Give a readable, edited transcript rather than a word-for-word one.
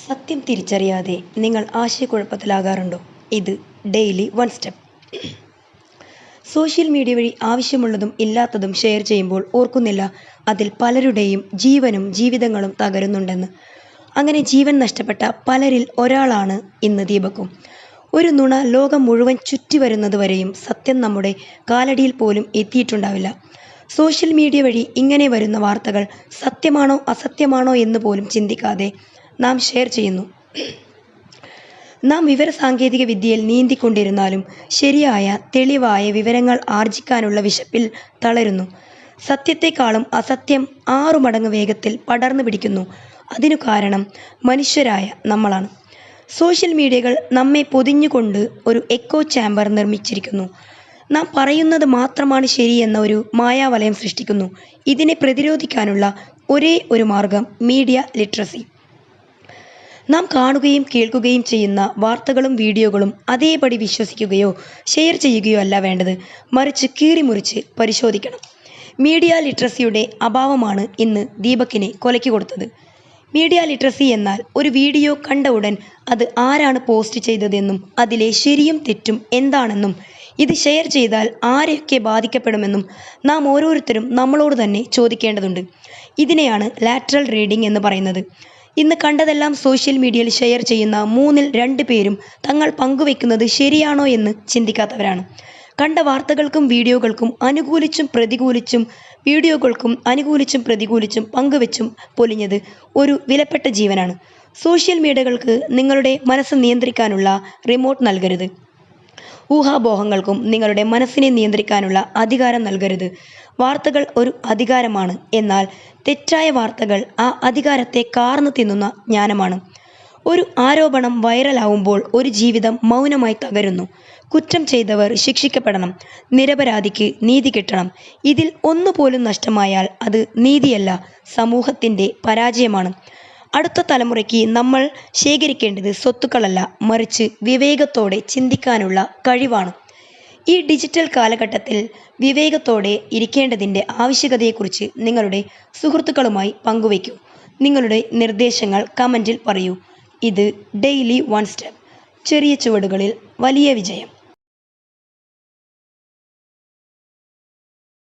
സത്യം തിരിച്ചറിയാതെ നിങ്ങൾ ആശയക്കുഴപ്പത്തിലാകാറുണ്ടോ? ഇത് daily one step. Social media വഴി ആവശ്യമുള്ളതും ഇല്ലാത്തതും ഷെയർ ചെയ്യുമ്പോൾ ഓർക്കുന്നില്ല അതിൽ പലരുടെയും ജീവനും ജീവിതങ്ങളും തകരുന്നുണ്ടെന്ന്. അങ്ങനെ ജീവൻ നഷ്ടപ്പെട്ട പലരിൽ ഒരാളാണ് ഇന്ന് ദീപക്കും. ഒരു നുണ ലോകം മുഴുവൻ ചുറ്റി വരുന്നത് വരെയും സത്യം നമ്മുടെ കാലടിയിൽ പോലും എത്തിയിട്ടുണ്ടാവില്ല. സോഷ്യൽ മീഡിയ വഴി ഇങ്ങനെ വരുന്ന വാർത്തകൾ സത്യമാണോ അസത്യമാണോ എന്ന് പോലും ചിന്തിക്കാതെ നാം ഷെയർ ചെയ്യുന്നു. നാം വിവരസാങ്കേതിക വിദ്യയിൽ നീന്തിക്കൊണ്ടിരുന്നാലും ശരിയായ തെളിവായ വിവരങ്ങൾ ആർജിക്കാനുള്ള വിശപ്പിൽ തളരുന്നു. സത്യത്തെക്കാളും അസത്യം 6 മടങ്ങ് വേഗത്തിൽ പടർന്നു പിടിക്കുന്നു. അതിനു കാരണം മനുഷ്യരായ നമ്മളാണ്. സോഷ്യൽ മീഡിയകൾ നമ്മെ പൊതിഞ്ഞുകൊണ്ട് ഒരു എക്കോ ചാമ്പർ നിർമ്മിച്ചിരിക്കുന്നു. നാം പറയുന്നത് മാത്രമാണ് ശരിയെന്ന ഒരു മായാവലയം സൃഷ്ടിക്കുന്നു. ഇതിനെ പ്രതിരോധിക്കാനുള്ള ഒരേ ഒരു മാർഗം മീഡിയ ലിറ്ററസി. നാം കാണുകയും കേൾക്കുകയും ചെയ്യുന്ന വാർത്തകളും വീഡിയോകളും അതേപടി വിശ്വസിക്കുകയോ ഷെയർ ചെയ്യുകയോ അല്ല വേണ്ടത്, മറിച്ച് കീറിമുറിച്ച് പരിശോധിക്കണം. മീഡിയ ലിറ്ററസിയുടെ അഭാവമാണ് ഇന്ന് ദീപക്കിനെ കൊലയ്ക്ക് കൊടുത്തത്. മീഡിയ ലിറ്ററസി എന്നാൽ ഒരു വീഡിയോ കണ്ട ഉടൻ അത് ആരാണ് പോസ്റ്റ് ചെയ്തതെന്നും അതിലെ ശരിയും തെറ്റും എന്താണെന്നും ഇത് ഷെയർ ചെയ്താൽ ആരെയൊക്കെ ബാധിക്കപ്പെടുമെന്നും നാം ഓരോരുത്തരും നമ്മളോട് തന്നെ ചോദിക്കേണ്ടതുണ്ട്. ഇതിനെയാണ് ലാറ്ററൽ റീഡിംഗ് എന്ന് പറയുന്നത്. ഇന്ന് കണ്ടതെല്ലാം സോഷ്യൽ മീഡിയയിൽ ഷെയർ ചെയ്യുന്ന 3-ൽ 2 പേരും തങ്ങൾ പങ്കുവെക്കുന്നത് ശരിയാണോ എന്ന് ചിന്തിക്കാത്തവരാണ്. കണ്ട വാർത്തകൾക്കും വീഡിയോകൾക്കും അനുകൂലിച്ചും പ്രതികൂലിച്ചും പങ്കുവെച്ചും പൊലിഞ്ഞത് ഒരു വിലപ്പെട്ട ജീവനാണ്. സോഷ്യൽ മീഡിയകൾക്ക് നിങ്ങളുടെ മനസ്സ് നിയന്ത്രിക്കാനുള്ള റിമോട്ട് നൽകരുത്. ഊഹാപോഹങ്ങൾക്കും നിങ്ങളുടെ മനസ്സിനെ നിയന്ത്രിക്കാനുള്ള അധികാരം നൽകരുത്. വാർത്തകൾ ഒരു അധികാരമാണ്, എന്നാൽ തെറ്റായ വാർത്തകൾ ആ അധികാരത്തെ കാർന്നു തിന്നുന്ന ജ്ഞാനമാണ്. ഒരു ആരോപണം വൈറലാവുമ്പോൾ ഒരു ജീവിതം മൗനമായി തകരുന്നു. കുറ്റം ചെയ്തവർ ശിക്ഷിക്കപ്പെടണം, നിരപരാധിക്ക് നീതി കിട്ടണം. ഇതിൽ ഒന്നുപോലും നഷ്ടമായാൽ അത് നീതിയല്ല, സമൂഹത്തിൻ്റെ പരാജയമാണ്. അടുത്ത തലമുറയ്ക്ക് നമ്മൾ ശേഖരിക്കേണ്ടത് സ്വത്തുക്കളല്ല, മറിച്ച് വിവേകത്തോടെ ചിന്തിക്കാനുള്ള കഴിവാണ്. ഈ ഡിജിറ്റൽ കാലഘട്ടത്തിൽ വിവേകത്തോടെ ഇരിക്കേണ്ടതിൻ്റെ ആവശ്യകതയെക്കുറിച്ച് നിങ്ങളുടെ സുഹൃത്തുക്കളുമായി പങ്കുവയ്ക്കൂ. നിങ്ങളുടെ നിർദ്ദേശങ്ങൾ കമൻറ്റിൽ പറയൂ. ഇത് ഡെയിലി വൺ സ്റ്റെപ്പ്. ചെറിയ ചുവടുകളിൽ വലിയ വിജയം.